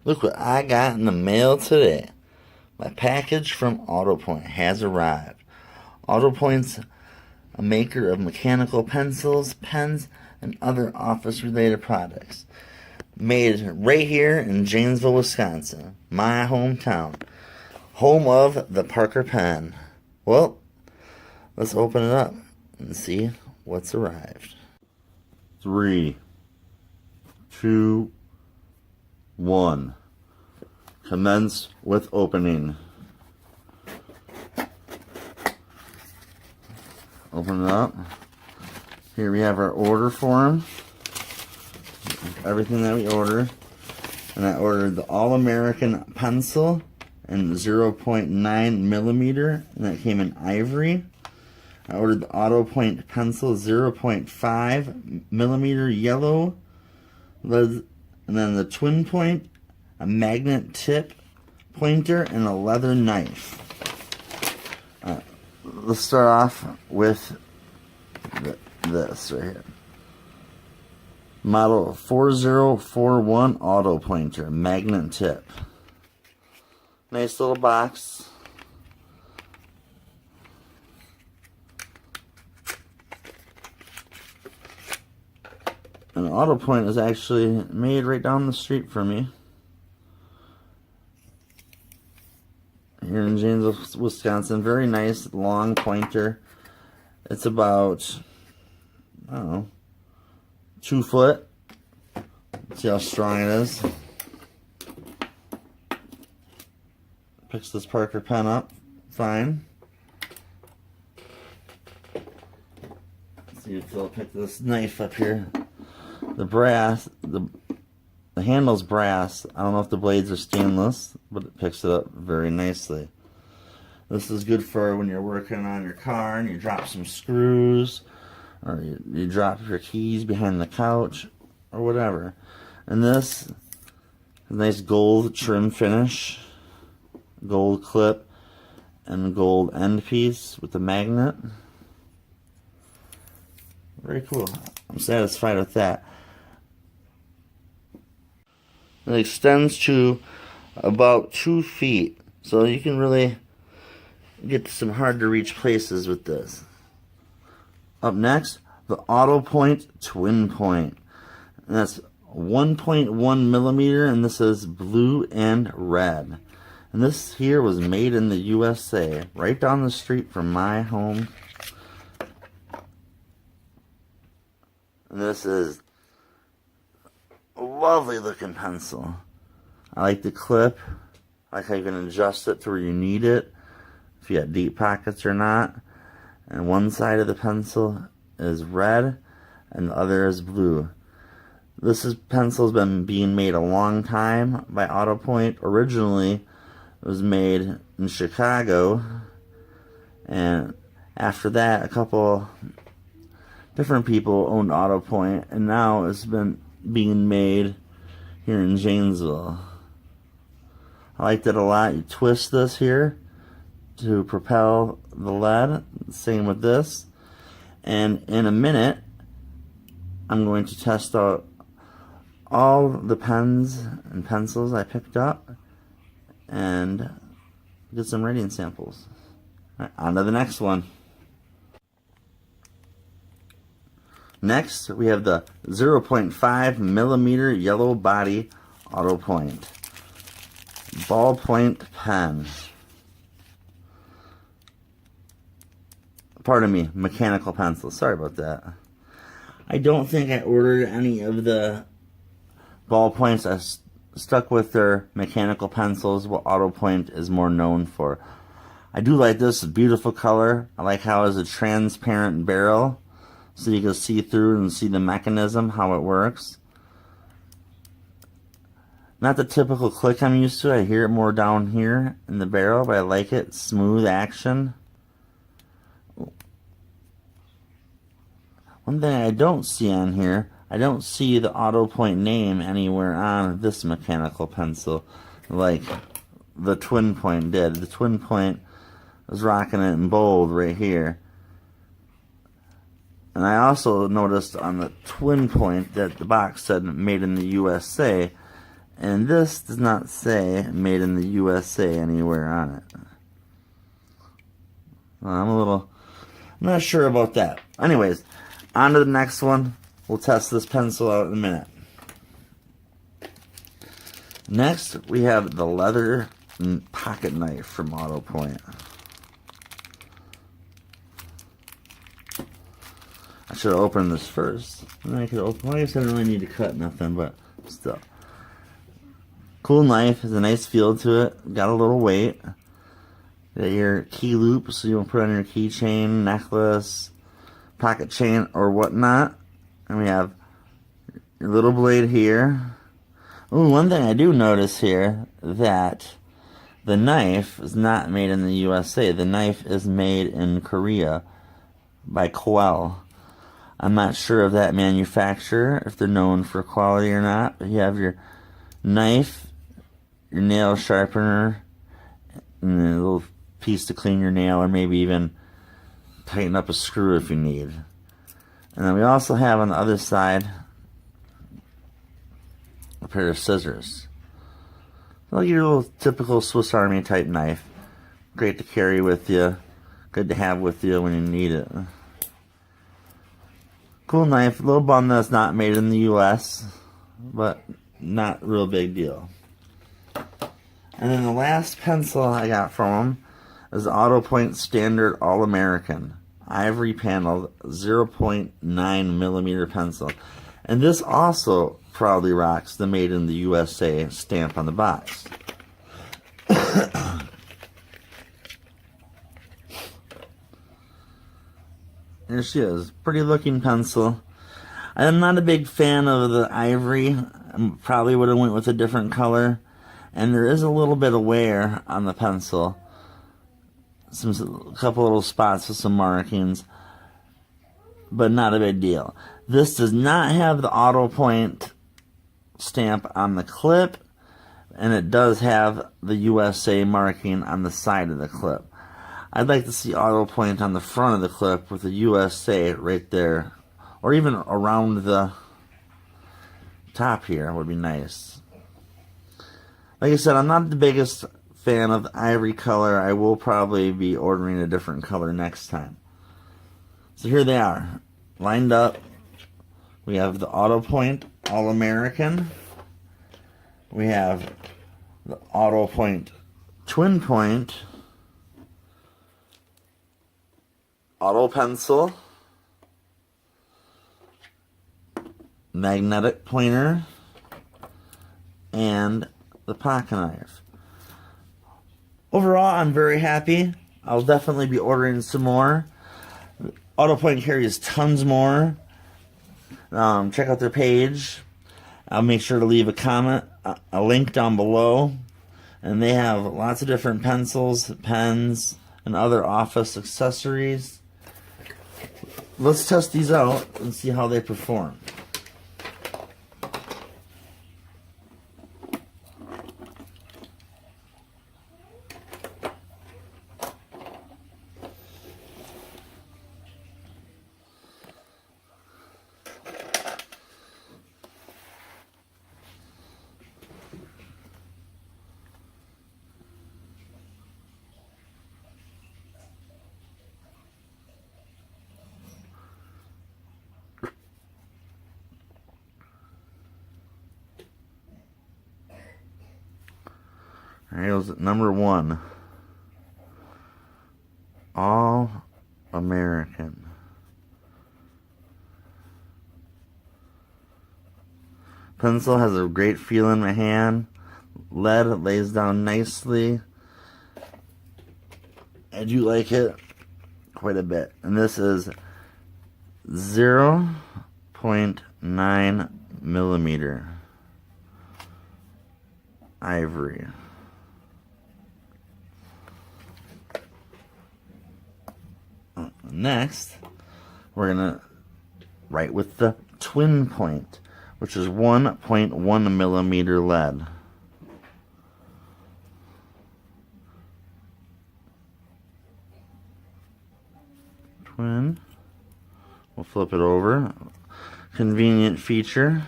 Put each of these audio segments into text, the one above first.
Look what I got in the mail today. My package from Autopoint has arrived. Autopoint's a maker of mechanical pencils, pens, and other office-related products. Made right here in Janesville, Wisconsin, my hometown. Home of the Parker pen. Well, let's open it up and see what's arrived. 3, 2, 1. Commence with opening. Open it up. Here we have our order form. Everything that we ordered. And I ordered the All-American pencil in 0.9 millimeter, and that came in ivory. I ordered the Autopoint pencil 0.5 millimeter yellow. And then the Twinpoint, a magnet tip pointer, and a leather knife. Let's start off with this right here. Model 4041 auto pointer, magnet tip. Nice little box. And Autopoint is actually made right down the street from me. Here in Janesville, Wisconsin. Very nice long pointer. It's about, I don't know, 2 foot. See how strong it is. Picks this Parker pen up fine. Let's see if it'll pick this knife up here. The brass, the handle's brass. I don't know if the blades are stainless, but it picks it up very nicely. This is good for when you're working on your car and you drop some screws, or you drop your keys behind the couch, or whatever. And this is a nice gold trim finish, gold clip, and gold end piece with the magnet. Very cool. I'm satisfied with that. It extends to about 2 feet, so you can really get to some hard to reach places with this. Up next, the Autopoint Twinpoint. And that's 1.1 millimeter, and this is blue and red. And this here was made in the USA, right down the street from my home. And this is a lovely looking pencil. I like the clip. I like how you can adjust it to where you need it, if you have deep pockets or not. And one side of the pencil is red and the other is blue. This pencil has been being made a long time by Autopoint. Originally, it was made in Chicago, and after that, a couple different people owned Autopoint, and now it's been being made here in Janesville. I liked it a lot. You twist this here to propel the lead. Same with this. And in a minute, I'm going to test out all the pens and pencils I picked up and get some writing samples. All right, on to the next one. Next, we have the 0.5 millimeter yellow body Autopoint Ballpoint pen. pardon me, mechanical pencils. Sorry about that. I don't think I ordered any of the ballpoints. I stuck with their mechanical pencils, what Autopoint is more known for. I do like this beautiful color. I like how it's a transparent barrel, so you can see through and see the mechanism, how it works. Not the typical click I'm used to. I hear it more down here in the barrel, but I like it. Smooth action. One thing I don't see on here, I don't see the Autopoint name anywhere on this mechanical pencil like the Twinpoint did. The Twinpoint was rocking it in bold right here. And I also noticed on the Twinpoint that the box said made in the USA, and this does not say made in the USA anywhere on it. I'm not sure about that. Anyways, on to the next one. We'll test this pencil out in a minute. Next, we have the leather pocket knife from Autopoint. I should have opened this first. And then I could open. Well, I guess I don't really need to cut nothing, but still. Cool knife. Has a nice feel to it. Got a little weight. Got your key loop, so you want to put on your keychain, necklace, pocket chain, or whatnot. And we have your little blade here. Ooh, one thing I do notice here, that the knife is not made in the USA. The knife is made in Korea by Koel. I'm not sure of that manufacturer, if they're known for quality or not. But you have your knife, your nail sharpener, and a little piece to clean your nail, or maybe even tighten up a screw if you need. And then we also have on the other side a pair of scissors. Like your little typical Swiss Army type knife. Great to carry with you. Good to have with you when you need it. Cool knife. A little bum that it's not made in the US, but not real big deal. And then the last pencil I got from them is the Autopoint Standard All-American ivory paneled 0.9 millimeter pencil. And this also proudly rocks the Made in the USA stamp on the box. There she is. Pretty looking pencil. I'm not a big fan of the ivory. I probably would have went with a different color. And there is a little bit of wear on the pencil. A couple little spots with some markings. But not a big deal. This does not have the Autopoint stamp on the clip. And it does have the USA marking on the side of the clip. I'd like to see Autopoint on the front of the clip with the USA right there. Or even around the top here would be nice. Like I said, I'm not the biggest fan of the ivory color. I will probably be ordering a different color next time. So here they are, lined up. We have the Autopoint All-American. We have the Autopoint Twinpoint Auto Pencil, magnetic pointer, and the pocket knife. Overall, I'm very happy. I'll definitely be ordering some more. Autopoint carries tons more. Check out their page. I'll make sure to leave a comment, a link down below. And they have lots of different pencils, pens, and other office accessories. Let's test these out and see how they perform. Here's number one. All American. Pencil has a great feel in my hand. Lead lays down nicely. I do like it quite a bit. And this is 0.9 millimeter ivory. Next, we're going to write with the Twinpoint, which is 1.1 millimeter lead. Twin. We'll flip it over. Convenient feature.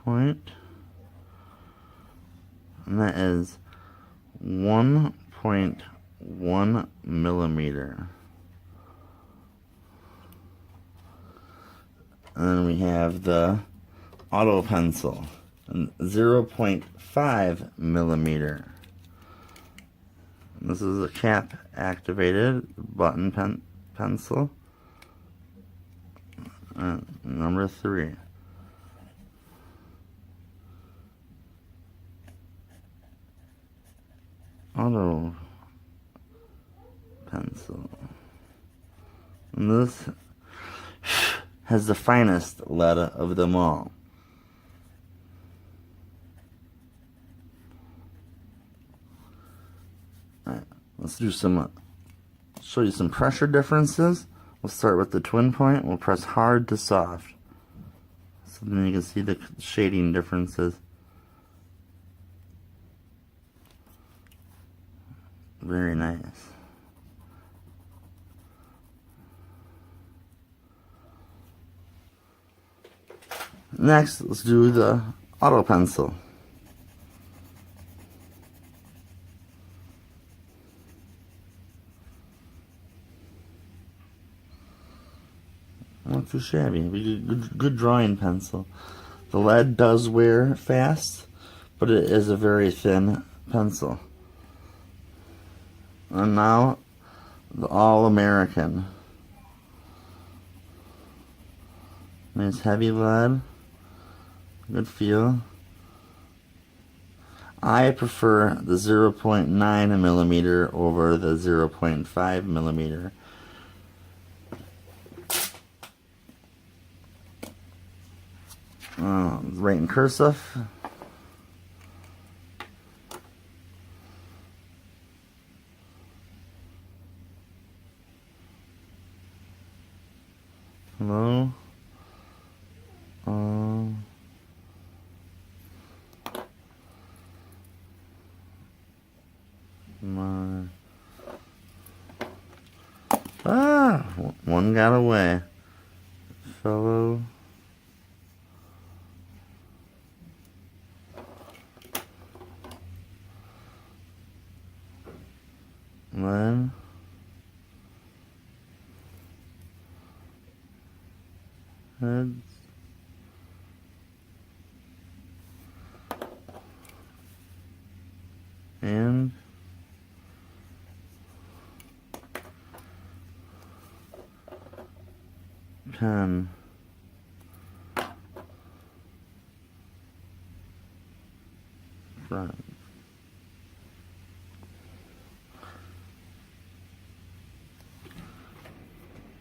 Point. And that is 1.1 millimeter. And then we have the Auto Pencil, 0.5 millimeter. This is a cap activated button pencil. Number 3. Auto Pencil. And this has the finest lead of them all. Alright, let's do show you some pressure differences. We'll start with the Twinpoint. We'll press hard to soft. So then you can see the shading differences. Very nice. Next, let's do the Auto Pencil. Not too shabby. Good drawing pencil. The lead does wear fast, but it is a very thin pencil. And now, the All-American. Nice heavy lead. Good feel. I prefer the 0.9 millimeter over the 0.5 millimeter. Right in cursive. Hello. One got away. Fellow. Lead. Heads. And pen. Front.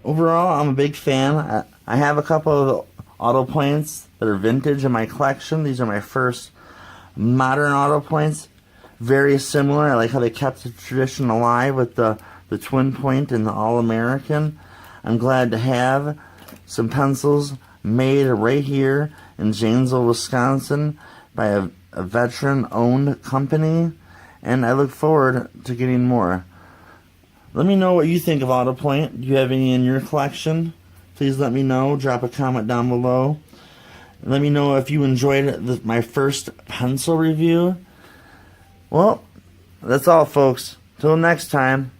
Overall, I'm a big fan. I have a couple of Autopoints that are vintage in my collection. These are my first modern Autopoints. Very similar. I like how they kept the tradition alive with the Twinpoint and the All-American. I'm glad to have some pencils made right here in Janesville, Wisconsin by a veteran-owned company, and I look forward to getting more. Let me know what you think of Autopoint. Do you have any in your collection? Please let me know. Drop a comment down below. Let me know if you enjoyed my first pencil review. Well, that's all, folks. Till next time,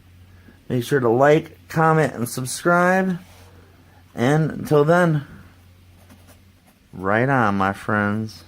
make sure to like, comment, and subscribe. And until then, right on, my friends.